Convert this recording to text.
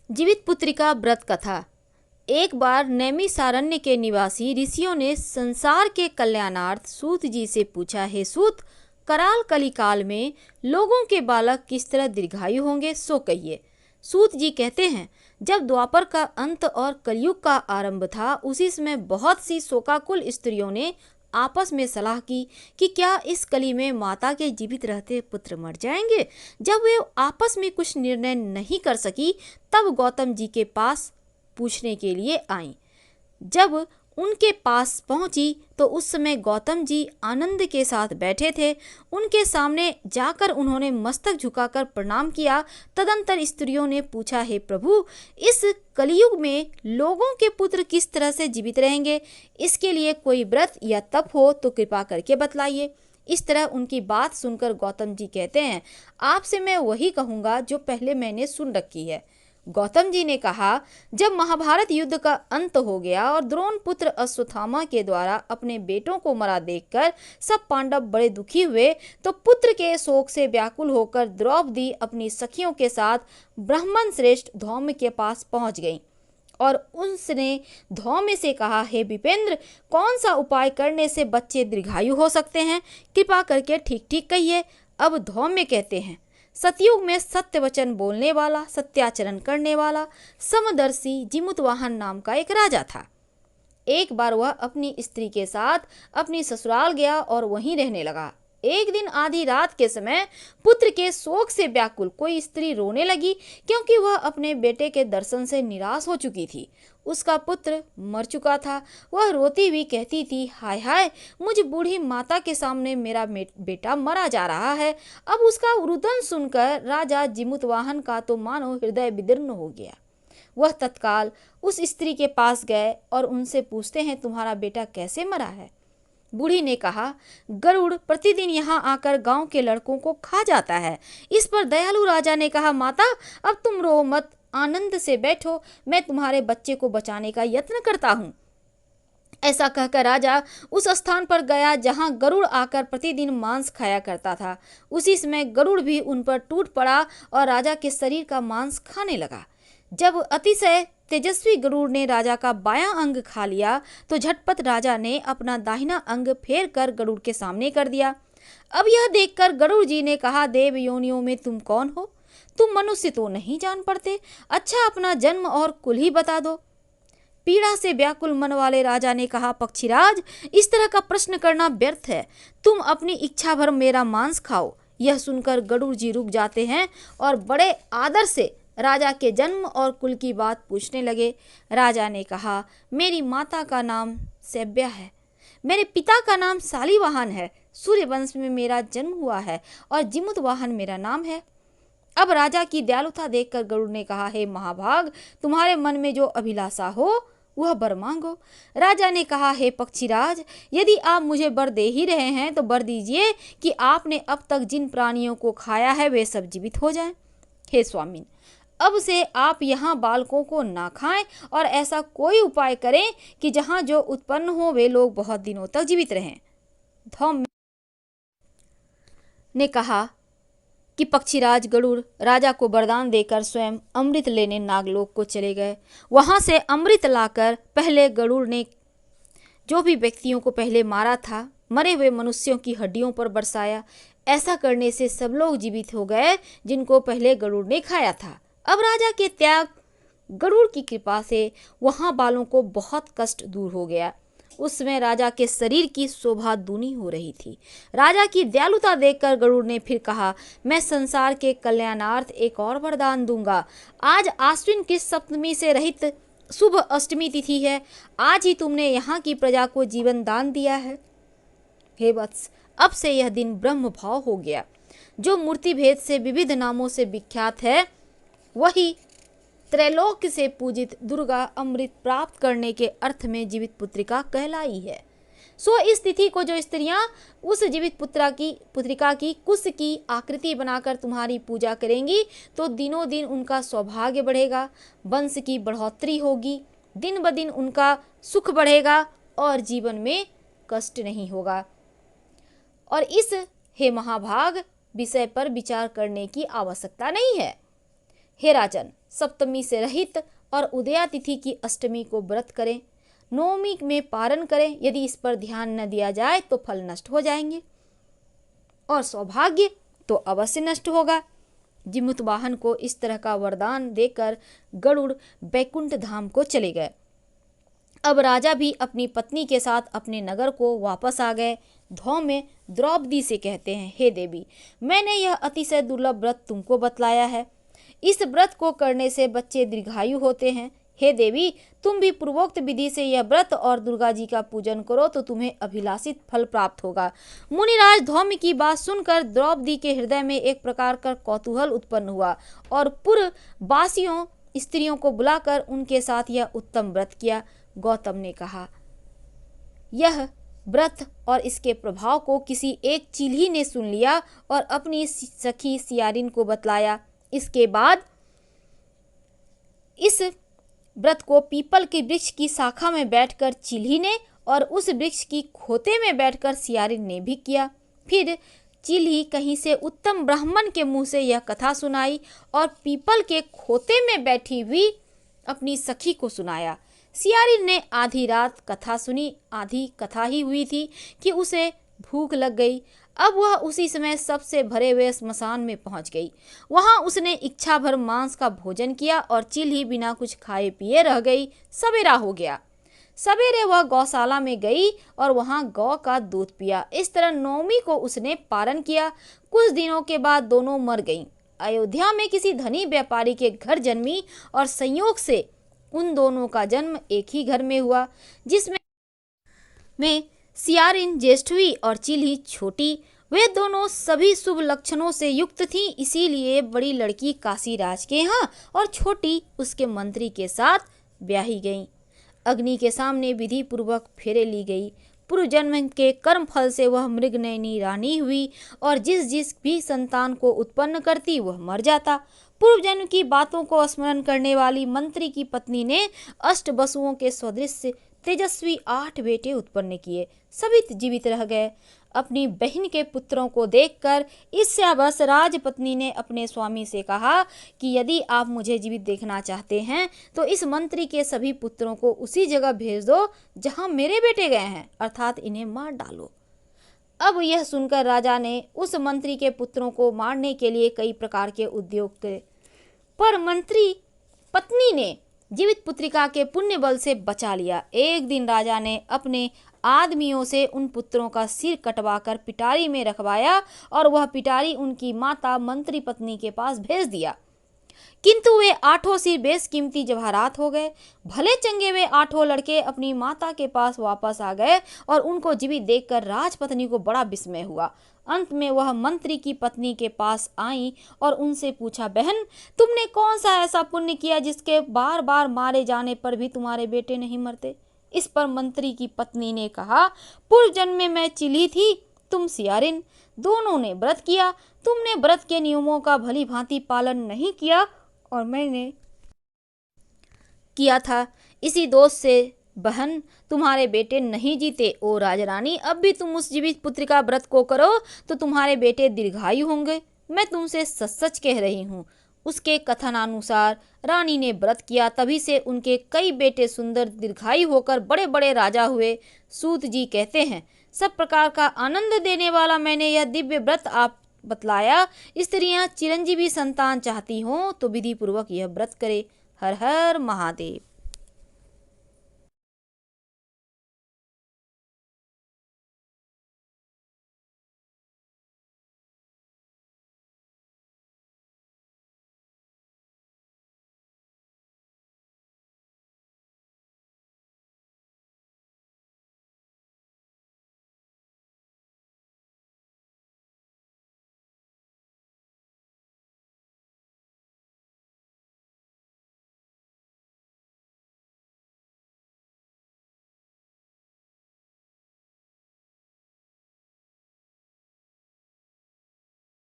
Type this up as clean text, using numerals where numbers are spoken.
जीवित पुत्रिका व्रत कथा। एक बार नैमिषारण्य के निवासी ऋषियों ने संसार के कल्याणार्थ सूत जी से पूछा, हे सूत, कराल कलिकाल में लोगों के बालक किस तरह दीर्घायु होंगे, सो कहिए। सूत जी कहते हैं, जब द्वापर का अंत और कलयुग का आरंभ था, उसी समय बहुत सी शोकाकुल स्त्रियों ने आपस में सलाह की कि क्या इस कली में माता के जीवित रहते पुत्र मर जाएंगे। जब वे आपस में कुछ निर्णय नहीं कर सकी, तब गौतम जी के पास पूछने के लिए आईं। जब उनके पास पहुंची तो उस समय गौतम जी आनंद के साथ बैठे थे। उनके सामने जाकर उन्होंने मस्तक झुकाकर प्रणाम किया। तदंतर स्त्रियों ने पूछा, हे प्रभु, इस कलयुग में लोगों के पुत्र किस तरह से जीवित रहेंगे? इसके लिए कोई व्रत या तप हो तो कृपा करके बतलाइए। इस तरह उनकी बात सुनकर गौतम जी कहते हैं, आपसे मैं वही कहूँगा जो पहले मैंने सुन रखी है। गौतम जी ने कहा, जब महाभारत युद्ध का अंत हो गया और द्रोण पुत्र अश्वत्थामा के द्वारा अपने बेटों को मरा देखकर सब पांडव बड़े दुखी हुए, तो पुत्र के शोक से व्याकुल होकर द्रौपदी अपनी सखियों के साथ ब्राह्मण श्रेष्ठ धौम्य के पास पहुंच गईं और उसने धौम्य से कहा, हे विपेंद्र, कौन सा उपाय करने से बच्चे दीर्घायु हो सकते हैं? कृपा करके ठीक ठीक कहिए। अब धौम्य कहते हैं, सतयुग में सत्य वचन बोलने वाला, सत्याचरण करने वाला, समदर्शी जिमुतवाहन नाम का एक राजा था। एक बार वह अपनी स्त्री के साथ अपनी ससुराल गया और वहीं रहने लगा। एक दिन आधी रात के समय पुत्र के शोक से व्याकुल कोई स्त्री रोने लगी, क्योंकि वह अपने बेटे के दर्शन से निराश हो चुकी थी। उसका पुत्र मर चुका था। वह रोती हुई कहती थी, हाय हाय, मुझ बूढ़ी माता के सामने मेरा बेटा मरा जा रहा है। अब उसका रुदन सुनकर राजा जिमुतवाहन का तो मानो हृदय विदीर्ण हो गया। वह तत्काल उस स्त्री के पास गए और उनसे पूछते हैं, तुम्हारा बेटा कैसे मरा है? बूढ़ी ने कहा, गरुड़ प्रतिदिन यहाँ आकर गांव के लड़कों को खा जाता है। इस पर दयालु राजा ने कहा, माता, अब तुम रो मत, आनंद से बैठो, मैं तुम्हारे बच्चे को बचाने का यत्न करता हूँ। ऐसा कहकर राजा उस स्थान पर गया जहां गरुड़ आकर प्रतिदिन मांस खाया करता था। उसी समय गरुड़ भी उन पर टूट पड़ा और राजा के शरीर का मांस खाने लगा। जब अतिशय तेजस्वी गरुड़ ने राजा का बायां अंग खा लिया, तो झटपट राजा ने अपना दाहिना अंग फेर कर गरुड़ के सामने कर दिया। अब यह देखकर गरुड़ जी ने कहा, देव योनियों में तुम कौन हो? तुम मनुष्य तो नहीं जान पड़ते। अच्छा, अपना जन्म और कुल ही बता दो। पीड़ा से व्याकुल मन वाले राजा ने कहा, पक्षीराज, इस तरह का प्रश्न करना व्यर्थ है। तुम अपनी इच्छा भर मेरा मांस खाओ। यह सुनकर गरुड़ जी रुक जाते हैं और बड़े आदर से राजा के जन्म और कुल की बात पूछने लगे। राजा ने कहा, मेरी माता का नाम सैव्या है, मेरे पिता का नाम शालिवाहन है, सूर्य वंश में मेरा जन्म हुआ है और जिमुतवाहन मेरा नाम है। अब राजा की दयालुता देखकर गरुड़ ने कहा, हे महाभाग, तुम्हारे मन में जो अभिलाषा हो वह वर मांगो। राजा ने कहा, हे पक्षीराज, यदि आप मुझे वर दे ही रहे हैं तो वर दीजिए कि आपने अब तक जिन प्राणियों को खाया है वे सब जीवित हो जाएं। हे स्वामिन, अब से आप यहाँ बालकों को ना खाएं और ऐसा कोई उपाय करें कि जहाँ जो उत्पन्न हो वे लोग बहुत दिनों तक जीवित रहें। धौम्य ने कहा कि पक्षीराज गरुड़ राजा को वरदान देकर स्वयं अमृत लेने नागलोक को चले गए। वहां से अमृत लाकर पहले गरुड़ ने जो भी व्यक्तियों को पहले मारा था, मरे हुए मनुष्यों की हड्डियों पर बरसाया। ऐसा करने से सब लोग जीवित हो गए जिनको पहले गरुड़ ने खाया था। अब राजा के त्याग, गरुड़ की कृपा से वहां बालों को बहुत कष्ट दूर हो गया। उस समय राजा के शरीर की शोभा दूनी हो रही थी। राजा की दयालुता देखकर गरुड़ ने फिर कहा, मैं संसार के कल्याणार्थ एक और वरदान दूंगा। आज आश्विन की सप्तमी से रहित शुभ अष्टमी तिथि है। आज ही तुमने यहाँ की प्रजा को जीवन दान दिया है। हे वत्स, अब से यह दिन ब्रह्म भाव हो गया। जो मूर्ति भेद से विविध नामों से विख्यात है, वही त्रैलोक्य से पूजित दुर्गा अमृत प्राप्त करने के अर्थ में जीवित पुत्रिका कहलाई है। सो इस तिथि को जो स्त्रियां उस जीवित पुत्रिका की कुश की आकृति बनाकर तुम्हारी पूजा करेंगी, तो दिनों दिन उनका सौभाग्य बढ़ेगा, वंश की बढ़ोतरी होगी, दिन ब दिन उनका सुख बढ़ेगा और जीवन में कष्ट नहीं होगा। और इस हे महाभाग विषय पर विचार करने की आवश्यकता नहीं है। हे राजन, सप्तमी से रहित और उदया तिथि की अष्टमी को व्रत करें। नवमी में पारण करें। यदि इस पर ध्यान न दिया जाए तो फल नष्ट हो जाएंगे और सौभाग्य तो अवश्य नष्ट होगा। जिमुतवाहन को इस तरह का वरदान देकर गरुड़ बैकुंठ धाम को चले गए। अब राजा भी अपनी पत्नी के साथ अपने नगर को वापस आ गए। धौम्य द्रौपदी से कहते हैं, हे देवी, मैंने यह अतिशय दुर्लभ व्रत तुमको बतलाया है। इस व्रत को करने से बच्चे दीर्घायु होते हैं। हे देवी, तुम भी पूर्वोक्त विधि से यह व्रत और दुर्गा जी का पूजन करो तो तुम्हें अभिलाषित फल प्राप्त होगा। मुनिराज धौम्य की बात सुनकर द्रौपदी के हृदय में एक प्रकार का कौतूहल उत्पन्न हुआ और पुरवासियों स्त्रियों को बुलाकर उनके साथ यह उत्तम व्रत किया। गौतम ने कहा, यह व्रत और इसके प्रभाव को किसी एक चील्ही ने सुन लिया और अपनी सखी सियारिन को बतलाया। इसके बाद इस व्रत को पीपल के वृक्ष की शाखा में बैठकर चील्ही ने और उस वृक्ष की खोते में बैठकर सियारिन ने भी किया। फिर चील्ही कहीं से उत्तम ब्राह्मण के मुंह से यह कथा सुनाई और पीपल के खोते में बैठी हुई अपनी सखी को सुनाया। सियारिन ने आधी रात कथा सुनी। आधी कथा ही हुई थी कि उसे भूख लग गई। अब वह उसी समय सबसे भरे हुए स्मशान में पहुंच गई। वहां उसने इच्छा भर मांस का भोजन किया और चील्ही बिना कुछ खाए पिए रह गई। सवेरा हो गया। सवेरे वह गौशाला में गई और वहां गौ का दूध पिया। इस तरह नवमी को उसने पारण किया। कुछ दिनों के बाद दोनों मर गईं। अयोध्या में किसी धनी व्यापारी के घर जन्मी और संयोग से उन दोनों का जन्म एक ही घर में हुआ, जिसमें सियारिन ज्येष्ठ हुई और चील्ही छोटी। वे दोनों सभी शुभ लक्षणों से युक्त थीं, इसीलिए बड़ी लड़की काशीराज के यहाँ और छोटी उसके मंत्री के साथ ब्याही गई। अग्नि के सामने विधि पूर्वक फेरे ली गई। पूर्व जन्म के कर्म फल से वह मृगनयनी रानी हुई और जिस भी संतान को उत्पन्न करती वह मर जाता। पूर्व जन्म की बातों को स्मरण करने वाली मंत्री की पत्नी ने अष्ट वसुओं के सदृश तेजस्वी 8 बेटे उत्पन्न किए। सभी जीवित रह गए। अपनी बहन के पुत्रों को देखकर ईर्ष्यावश राजपत्नी ने अपने स्वामी से कहा कि यदि आप मुझे जीवित देखना चाहते हैं तो इस मंत्री के सभी पुत्रों को उसी जगह भेज दो जहां मेरे बेटे गए हैं, अर्थात इन्हें मार डालो। अब यह सुनकर राजा ने उस मंत्री के पुत्रों को मारने के लिए कई प्रकार के उद्योग करे, पर मंत्री पत्नी ने जीवित पुत्रिका के पुण्य बल से बचा लिया। एक दिन राजा ने अपने आदमियों से उन पुत्रों का सिर कटवाकर पिटारी में रखवाया और वह पिटारी उनकी माता मंत्री पत्नी के पास भेज दिया। किंतु वे 8 सिर बेशकीमती जवाहरात हो गए। भले चंगे वे 8 लड़के अपनी माता के पास वापस आ गए और उनको जीवित देखकर राजपत्नी को बड़ा विस्मय हुआ। अंत में वह मंत्री की पत्नी के पास आई और उनसे पूछा, बहन, तुमने कौन सा ऐसा पुण्य किया जिसके बार बार मारे जाने पर भी तुम्हारे बेटे नहीं मरते? इस पर मंत्री की पत्नी ने कहा, पूर्व जन्म में मैं चील्ही थी, तुम सियारिन। दोनों ने व्रत किया। तुमने व्रत के नियमों का भली भांति पालन नहीं किया और मैंने किया था। इसी दोष से बहन तुम्हारे बेटे नहीं जीते। ओ राजरानी, अब भी तुम उस जीवित पुत्र का व्रत को करो तो तुम्हारे बेटे दीर्घायु होंगे। मैं तुमसे सच सच कह रही हूँ। उसके कथनानुसार रानी ने व्रत किया, तभी से उनके कई बेटे सुंदर दीर्घायु होकर बड़े बड़े राजा हुए। सूत जी कहते हैं, सब प्रकार का आनंद देने वाला मैंने यह दिव्य व्रत आप बतलाया। स्त्रियां चिरंजीवी संतान चाहती हों तो विधि पूर्वक यह व्रत करे। हर हर महादेव।